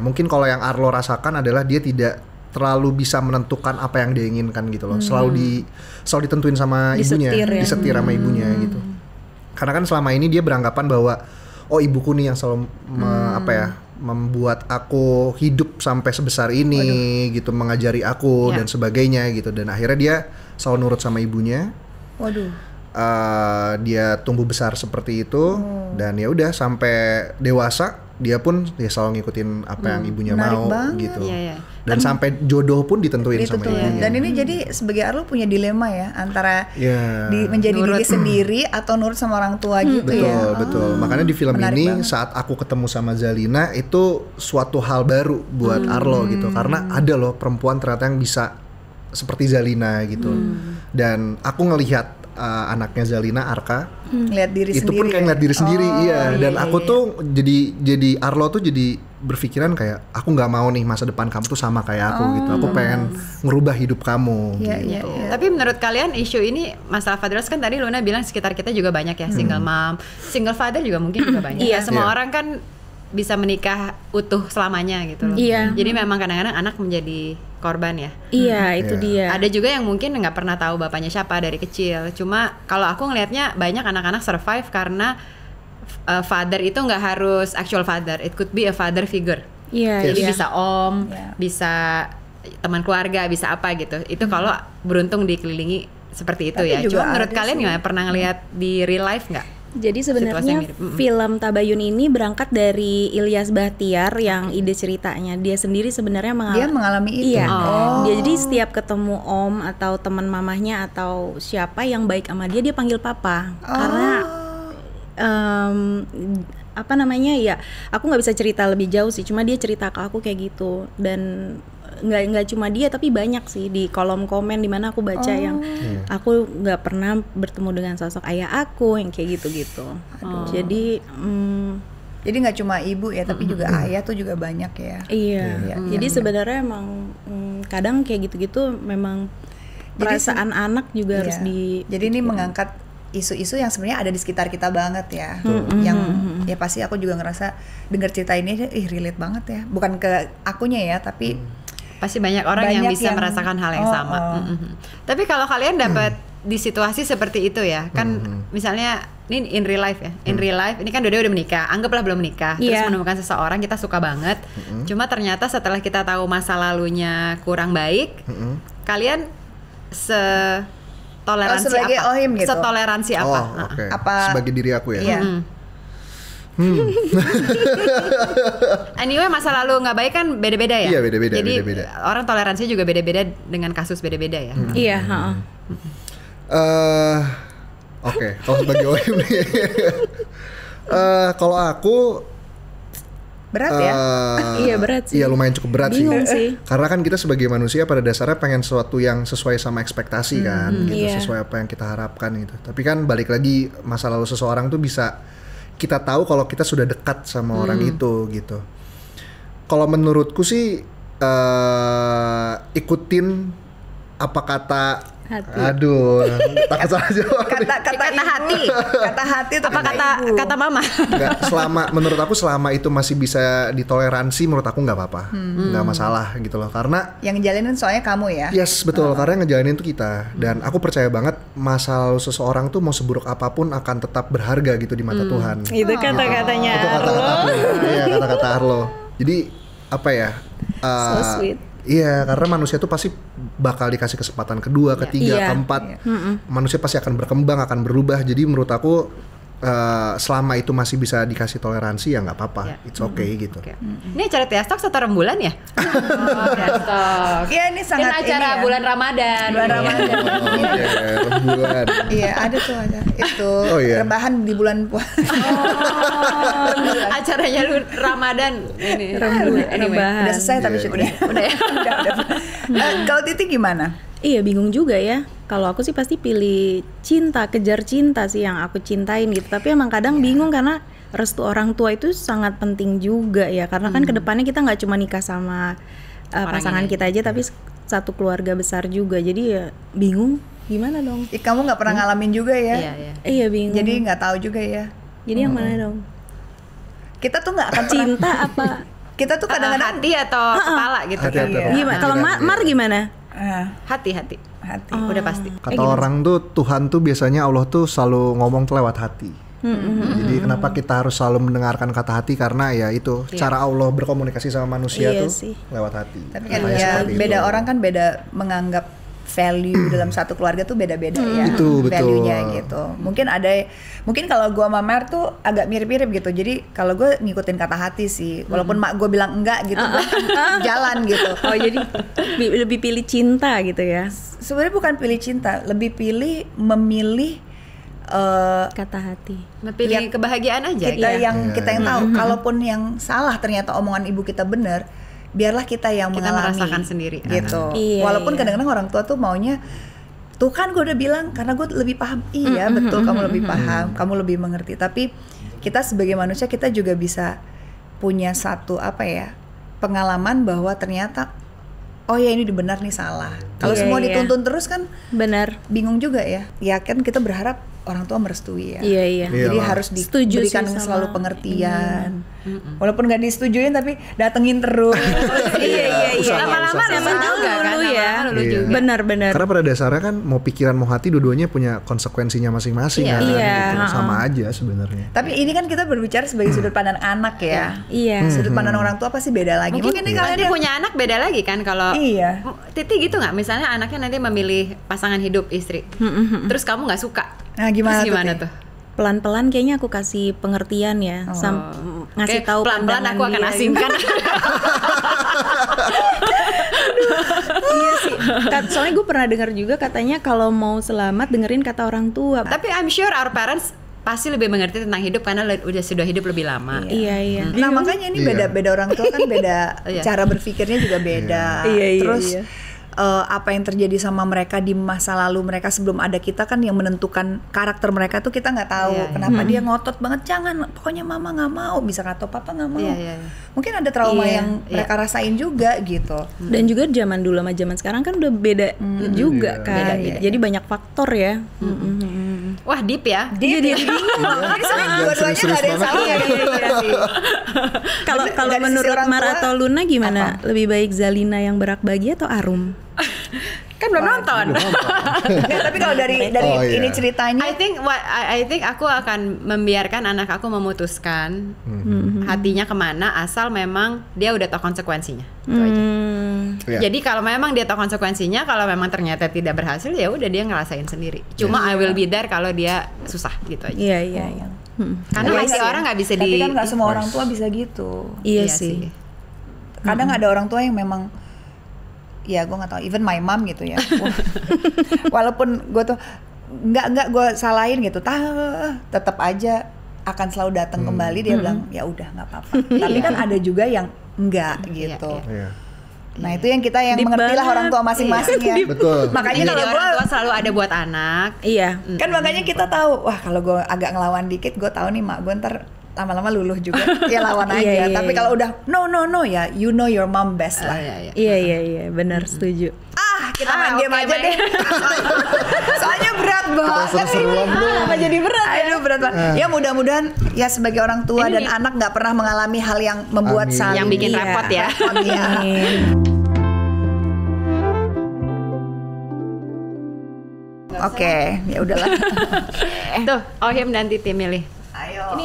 mungkin kalau yang Arlo rasakan adalah dia tidak terlalu bisa menentukan apa yang dia inginkan gitu loh. Selalu ditentuin sama ibunya, Disetir ya. disetir sama ibunya gitu. Karena kan selama ini dia beranggapan bahwa ibuku nih yang selalu membuat aku hidup sampai sebesar ini gitu, mengajari aku dan sebagainya gitu, dan akhirnya dia selalu nurut sama ibunya. Waduh. Dia tumbuh besar seperti itu dan ya udah sampai dewasa dia pun dia selalu ngikutin apa yang ibunya Menarik mau banget. gitu. Iya. Dan sampai jodoh pun ditentuin sama ibunya. Dan ini jadi sebagai Arlo punya dilema ya antara Iya. menjadi diri sendiri atau nurut sama orang tua gitu ya. Betul. Makanya di film menarik ini banget. saat aku ketemu sama Zalina itu suatu hal baru buat Arlo gitu, karena ada loh perempuan ternyata yang bisa seperti Zalina gitu. Dan aku ngelihat anaknya Zalina, Arka, Lihat diri itu sendiri. pun kayak ngeliat diri sendiri, iya. Dan iya, aku tuh jadi Arlo tuh jadi berpikiran kayak aku nggak mau nih masa depan kamu tuh sama kayak aku gitu. Aku pengen ngerubah hidup kamu Iya, gitu. iya. Tapi menurut kalian isu ini masalah fatherless kan tadi Luna bilang sekitar kita juga banyak ya, single mom, single father juga mungkin juga banyak. Iya. Semua Iya. orang kan bisa menikah utuh selamanya gitu loh. Iya. Jadi memang kadang-kadang anak menjadi korban ya. Iya, itu Iya. dia. Ada juga yang mungkin nggak pernah tahu bapaknya siapa dari kecil. Cuma kalau aku ngelihatnya banyak anak-anak survive karena father itu nggak harus actual father. It could be a father figure. Iya, Jadi iya. bisa om, Iya. bisa teman keluarga, bisa apa gitu. Itu kalau beruntung dikelilingi seperti itu Tapi ya. juga Cuma menurut ada kalian sih. gimana? Pernah ngelihat di real life nggak? Jadi Situasi yang sebenarnya mirip. film Tabayun ini berangkat dari Ilyas Bahtiar yang ide ceritanya. Dia sendiri sebenarnya Dia mengalami itu. Iya. Oh. Dia jadi setiap ketemu om atau teman mamahnya atau siapa yang baik sama dia panggil papa. Karena apa namanya ya, aku nggak bisa cerita lebih jauh sih. Cuma dia cerita ke aku kayak gitu. Dan nggak cuma dia tapi banyak sih di kolom komen di mana aku baca yang aku nggak pernah bertemu dengan sosok ayah aku yang kayak gitu-gitu. Jadi Jadi nggak cuma ibu ya, tapi juga ayah tuh juga banyak ya. iya. Jadi sebenarnya emang kadang kayak gitu-gitu memang perasaan anak juga harus Iya. di. Jadi ini mengangkat isu-isu yang sebenarnya ada di sekitar kita banget ya. Yang ya pasti aku juga ngerasa dengar cerita ini, relate banget ya. Bukan ke akunya ya, tapi Pasti banyak orang yang Banyak bisa yang- merasakan hal yang Oh, sama. oh. Tapi kalau kalian dapat di situasi seperti itu ya, kan misalnya ini in real life ya, in real life ini kan udah menikah, anggaplah belum menikah, terus Iya. menemukan seseorang kita suka banget, cuma ternyata setelah kita tahu masa lalunya kurang baik, kalian setoleransi sebagai apa? Ohim gitu? Setoleransi apa? Oh, oke. Apa- Sebagai diri aku ya. iya. Anyway, masa lalu nggak baik kan beda-beda ya. Iya, beda-beda, Jadi beda-beda. orang toleransinya juga beda-beda dengan kasus beda-beda ya. Iya, heeh. Oke, kalau sebagai Ohim nih. Kalau aku Berat ya. Iya, berat sih. Iya, lumayan cukup berat Bingung sih. sih. Karena kan kita sebagai manusia pada dasarnya pengen sesuatu yang sesuai sama ekspektasi kan, gitu, Iya. sesuai apa yang kita harapkan gitu. Tapi kan balik lagi masa lalu seseorang tuh bisa kita tahu kalau kita sudah dekat sama orang itu gitu. Kalau menurutku sih ikutin apa kata Hati. Aduh, takut salah jawab. Kata hati. Kata hati itu Apa kata mama? Nggak, menurut aku selama itu masih bisa ditoleransi, menurut aku nggak apa-apa, nggak masalah gitu loh. Karena yang jalanin soalnya kamu ya. yes, betul, karena yang ngejalanin itu kita. Dan aku percaya banget masa lalu seseorang tuh mau seburuk apapun akan tetap berharga gitu di mata Tuhan. Itu kata-katanya. Itu kata-kata aku. Iya, kata-kata Arlo. Jadi apa ya? So sweet. Iya, karena manusia tuh pasti bakal dikasih kesempatan kedua, ketiga, Iya. keempat. Manusia pasti akan berkembang, akan berubah. Jadi menurut aku selama itu masih bisa dikasih toleransi ya nggak apa-apa. Iya. It's okay gitu. Oke. Ini acara Tiastalk atau rembulan ya? Oh, Tiastalk. Iya, ini sangat Kan acara ini ya. bulan Ramadan. Bulan Ramadan. Oke, rembulan. Iya, ada tuh ada. Itu Oh, iya. rebahan di bulan puasa. Acaranya lu Ramadan ini. Anyway. Rebahan. Udah selesai tapi Iya, syukur ya. Udah ya. Udah. Kalau Titi gimana? Iya, bingung juga ya. Kalau aku sih pasti pilih cinta, kejar cinta sih yang aku cintain gitu. Tapi emang kadang bingung karena restu orang tua itu sangat penting juga ya. Karena kan kedepannya kita nggak cuma nikah sama pasangan ini. kita aja, tapi satu keluarga besar juga. Jadi ya bingung gimana dong? Kamu nggak pernah ngalamin juga ya? Iya, iya. Iya bingung. Jadi nggak tahu juga ya. Jadi yang mana dong? Kita tuh nggak akan pernah. Cinta apa? Kita tuh kadang-kadang hati atau kepala gitu Hati kan? atau Iya. Gimana? Kalau Mar gimana? Hati-hati. Hati. Udah pasti. Kata orang tuh Tuhan tuh biasanya Allah tuh selalu ngomong tuh lewat hati. Jadi kenapa kita harus selalu mendengarkan kata hati, karena ya itu cara Allah berkomunikasi sama manusia Iya tuh sih. lewat hati. Tapi kan Makanya ya seperti beda itu. orang kan beda menganggap value dalam satu keluarga tuh beda-beda ya, Itu, betul. value-nya gitu. Mungkin kalau gue sama Mer tuh agak mirip-mirip gitu. Jadi kalau gue ngikutin kata hati sih, walaupun mak gue bilang enggak gitu, gue jalan gitu. Oh jadi lebih pilih cinta gitu ya? Sebenarnya bukan pilih cinta, lebih pilih memilih Kata hati. Pilih kebahagiaan aja. kita yang tahu. Kalaupun yang salah ternyata omongan ibu kita benar, biarlah kita yang Kita mengalami merasakan sendiri. gitu. Iya, Walaupun iya. kadang-kadang orang tua tuh maunya, tuh kan gue udah bilang karena gue lebih paham. Iya betul, kamu lebih paham, kamu lebih mengerti. Tapi kita sebagai manusia kita juga bisa punya satu pengalaman bahwa ternyata oh ya ini benar nih salah. Kalau Iya, semua iya. dituntun terus kan Benar. bingung juga ya. Ya kan kita berharap orang tua merestui ya. Iya iya. Jadi Iyalah. harus Setuju diberikan sih sama selalu pengertian. Walaupun nggak disetujuin tapi datengin terus. Iya. Lama-lama Usaha. lulu juga kan. Lulu ya. Lama-lama lulu Iya. juga. Benar. Karena pada dasarnya kan mau pikiran mau hati dua-duanya punya konsekuensinya masing-masing Iya. kan. Iya, Gitu. ha-ha. Sama aja sebenarnya. Tapi ini kan kita berbicara sebagai sudut pandang anak ya. Iya. Sudut pandang orang tua pasti beda lagi. Mungkin nih nanti kalian punya anak beda lagi kan kalau Iya. Titi gitu nggak? Misalnya anaknya nanti memilih pasangan hidup istri, terus kamu nggak suka, Nah, gimana terus gimana tuh, tuh? Pelan-pelan kayaknya aku kasih pengertian ya, ngasih Oke, tahu pelan-pelan pandangan aku akan dia. asingkan. Iya sih. Soalnya gue pernah dengar juga katanya kalau mau selamat dengerin kata orang tua. Tapi I'm sure our parents pasti lebih mengerti tentang hidup karena sudah hidup lebih lama. Iya. Nah makanya ini Iya. beda orang tua kan beda, Iya. cara berpikirnya juga beda. Iya. Terus apa yang terjadi sama mereka di masa lalu mereka sebelum ada kita kan yang menentukan karakter mereka tuh kita nggak tahu. Iya, Kenapa dia ngotot banget, jangan, pokoknya mama nggak mau, bisa atau papa nggak mau. Iya. Mungkin ada trauma Iya, yang mereka rasain juga gitu. Dan juga zaman dulu sama zaman sekarang kan udah beda juga Iya. kan. Beda. Jadi banyak faktor ya. Wah deep ya. Dia jadi bingung. Jadi sebenarnya dua-duanya nggak ada yang salah, nggak ada yang benar sih. Kalau Dari sisi menurut orang Mar tua, atau Luna gimana? Lebih baik Zalina yang berak bagi atau Arum? Kan belum nonton. Nggak, tapi kalau dari Oh, iya. ini ceritanya, I think aku akan membiarkan anak aku memutuskan hatinya kemana asal memang dia udah tahu konsekuensinya. Itu aja. Iya. Jadi kalau memang dia tahu konsekuensinya, kalau memang ternyata tidak berhasil ya udah dia ngerasain sendiri. Cuma I will be there kalau dia susah gitu aja. Iya. Karena Iya hati sih. orang nggak bisa tapi di. kan nggak semua orang tua bisa gitu. Iya sih. Kadang ada orang tua yang memang, ya gue nggak tahu, even my mom gitu ya. Walaupun gue tuh nggak gue salahin gitu, tetap aja akan selalu datang kembali. Dia bilang ya udah nggak apa-apa. Tapi kan ada juga yang enggak gitu. Iya. Nah itu yang kita yang Deep mengertilah banget. orang tua masing-masing ya. Betul. Makanya Jadi kalau gue orang tua selalu ada buat anak. Iya. kan makanya kita tahu, wah kalau gue agak ngelawan dikit, gue tahu nih mak gue ntar lama-lama luluh juga. Ya lawan aja. Iya, Tapi iya. kalau udah no ya, you know your mom best lah. Iya, benar setuju. Kita main game oke, aja main. deh. Soalnya berat banget. seru-seruan dong. Apa jadi berat? Aduh berat banget. Ya mudah-mudahan ya sebagai orang tua dan anak nggak pernah mengalami hal yang membuat Amin. saling Yang bikin Iya. repot ya. repot ya. Oke, ya udahlah. Tuh, Ohim dan Titi milih. Ayo.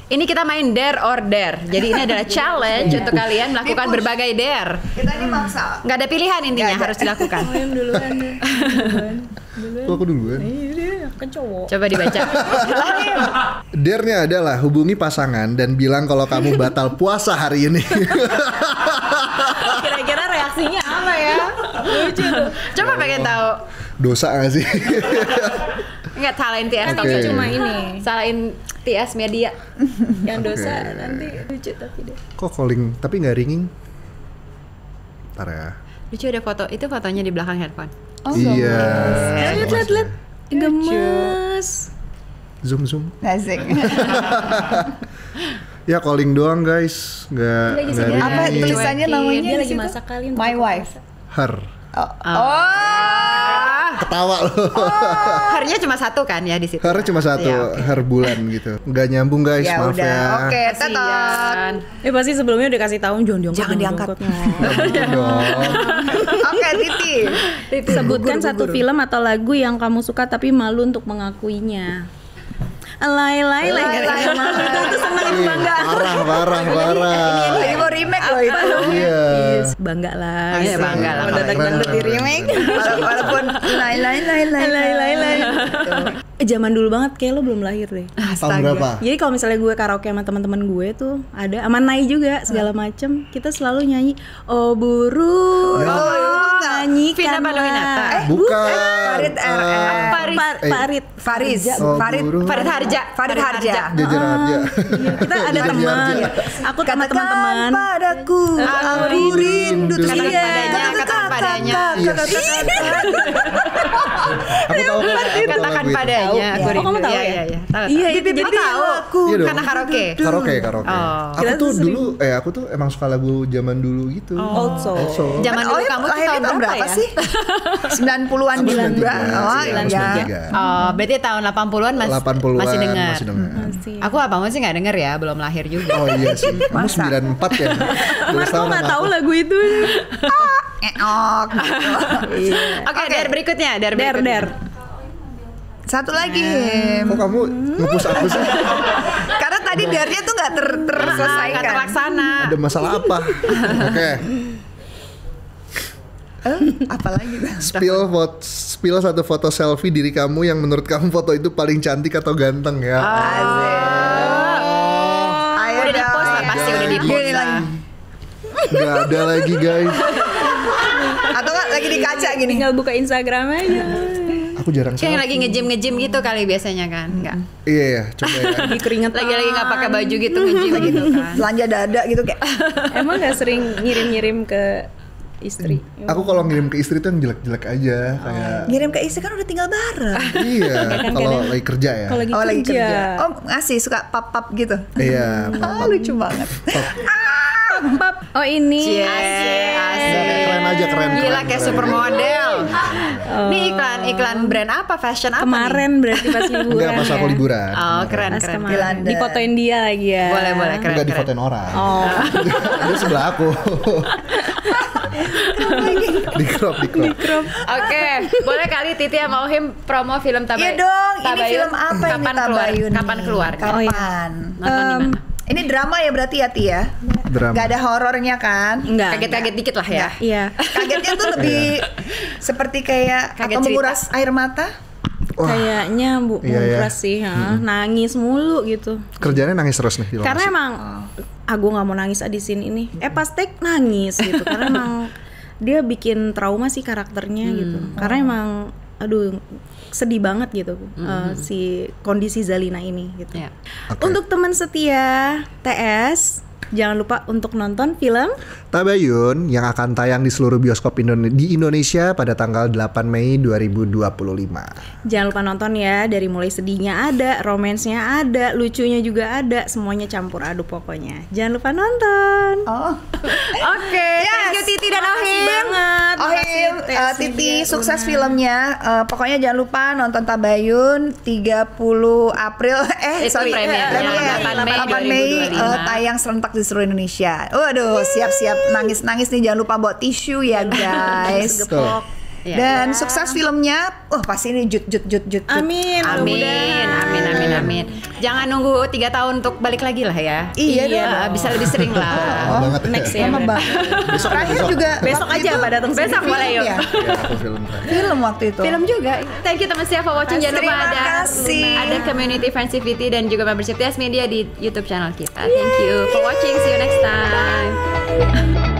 Ini kita main dare or dare. Jadi ini adalah challenge untuk kalian melakukan berbagai dare. Kita ini maksa. Nggak ada pilihan intinya, Nggak ada. harus dilakukan. Yang duluan deh. Kok aku duluan? Iya, kan cowok. Coba dibaca. Dare-nya adalah hubungi pasangan dan bilang kalau kamu batal puasa hari ini. Kira-kira reaksinya apa ya? Lucu tuh. Coba pengen tahu. Dosa gak sih? Nggak salahin TS Oke. tapi Cuma ini salahin TS media. yang dosa Oke. nanti lucu tapi deh. Kok calling tapi nggak ringing? Ntar ya. Lucu ada foto, itu fotonya di belakang handphone. Iya. Lihat. Gemes. Zoom. Asik. Ya calling doang guys, nggak ringing. Apa tulisannya namanya? Dia di lagi situ? masak kali untuk My buka wife. Her. Oh. Ketawa loh. Harinya cuma satu kan ya di situ. Hernya cuma satu, Iya, oke. her bulan gitu. Nggak nyambung guys, Ya maaf udah. ya. Oke, tetot. Kasian. pasti sebelumnya udah kasih tahu jangan diangkat. Nggak mungkin dong. Oke, Titi. Sebutkan satu film atau lagu yang kamu suka tapi malu untuk mengakuinya. Alay lay lay itu seneng itu bangga. Parah. Lagi mau remake loh itu. Iya. Bangga lah. Iya, bangga lah. Udah dangdut di remake. Walaupun lay. Zaman dulu banget kayak lo belum lahir deh. Tahun berapa? Jadi kalau misalnya gue karaoke sama teman-teman gue tuh ada sama Nai juga segala macem, kita selalu nyanyi Oh Burung, nyanyikan Vina Panduwinata. Bukan. Farid Farid. Farid Harja. Jajar Harja. Iya, kita ada teman. Aku sama teman-teman. Padaku, aku rindu. Katakan padanya. Aku tahu Katakan padanya. Aku rindu. kamu tahu ya? Iya. Iya, itu jadi tahu. Iya dong. Karena karaoke. Karaoke. Oh. Aku tuh dulu, aku tuh emang suka lagu zaman dulu gitu. Also. Zaman dulu kamu tuh lahirnya tahun berapa ya? sih? 90-an juga. Oh iya. Oh, berarti tahun 80-an 80-an masih dengar. Masih dengar. Aku abang sih nggak denger ya, belum lahir juga. Oh iya sih. Kamu 94 ya? Marco nggak tahu lagu itu. Oke, dari berikutnya, Der. Satu lagi. Kok kamu nge-push aku sih? Karena tadi dernya tuh nggak Nggak terselesaikan. terlaksana. Ada masalah apa? Oke. Apalagi? Spill satu foto selfie diri kamu yang menurut kamu foto itu paling cantik atau ganteng ya. Ayo Udah di-post lah, pasti udah di-post Gini lah. lagi. Gak ada lagi guys. Atau nggak lagi di kaca gini. Tinggal buka Instagram aja. Aku jarang Kayak selfie. lagi nge-gym gitu kali biasanya kan. Enggak. Iya, coba ya. Lagi keringet Lagi nggak pakai baju gitu nge-gym gitu kan. Belanja dada gitu kayak. Emang nggak sering ngirim-ngirim ke istri? Aku kalau ngirim ke istri tuh yang jelek-jelek aja kayak. Ngirim ke istri kan udah tinggal bareng. Iya, kalau lagi kerja ya. Kalau Lagi kerja. kerja. Oh ngasih suka pap gitu. Iya. Lucu banget. Oh ini. Keren aja, keren. Gila kayak keren. supermodel. Ini iklan brand apa? Fashion apa? Kemarin berarti pas liburan. Enggak, pas aku ya? liburan. Oh, keren. Pas kemarin. Di London. Difotoin dia lagi ya. Boleh keren. Enggak difotoin orang. Oh. Dia sebelah aku. di crop. Oke, boleh kali Titi sama Ohim promo film Tabayun. Iya dong, ini Tabayun. film apa ini Kapan keluar? Tabayun? Kapan keluar? Oh, iya. Kapan? Nonton di mana? Ini drama ya berarti ya Tia? Drama. Gak ada horornya kan? Enggak. Kaget-kaget dikit lah ya. Iya. Kagetnya tuh lebih seperti kayak Kaget atau cerita. menguras air mata. Wah, Kayaknya Iya, iya. menguras sih, nangis mulu gitu. kerjanya nangis terus nih film. Karena emang aku nggak mau nangis di scene ini. Pas take nangis gitu. Karena emang dia bikin trauma sih karakternya gitu. Karena emang aduh sedih banget gitu si kondisi Zalina ini gitu. Iya. Oke. Untuk teman setia TS, jangan lupa untuk nonton film Tabayun yang akan tayang di seluruh bioskop di Indonesia pada tanggal 8 Mei 2025. Jangan lupa nonton ya, dari mulai sedihnya ada, romansnya ada, lucunya juga ada, semuanya campur aduk pokoknya. Jangan lupa nonton. Oh. Oke, thank you Titi dan Makasih Ohim. banget. Ohim, Makasih, Titi Tes sukses Media. filmnya. Pokoknya jangan lupa nonton Tabayun 30 April Itu premier. premier. 8 Mei 8 Mei 2025. tayang serentak di seluruh Indonesia. Waduh, siap-siap nangis-nangis nih, jangan lupa bawa tisu ya guys. Gepok. Iya. Dan sukses filmnya. Pasti ini jut. Amin. Amin. Jangan nunggu 3 tahun untuk balik lagi lah ya. Iya dong. Bisa lebih sering lah. Lama banget. Next ya. Lama banget. Terakhir juga Besok waktu aja itu Pak datang sini. Besok boleh yuk. ya. Iya, aku film kan. Film waktu itu. Film juga. Thank you teman setia for watching. Jangan lupa Terima ada kasih. ada community friendshipity dan juga membership TS Media di YouTube channel kita. Thank you for watching. See you next time.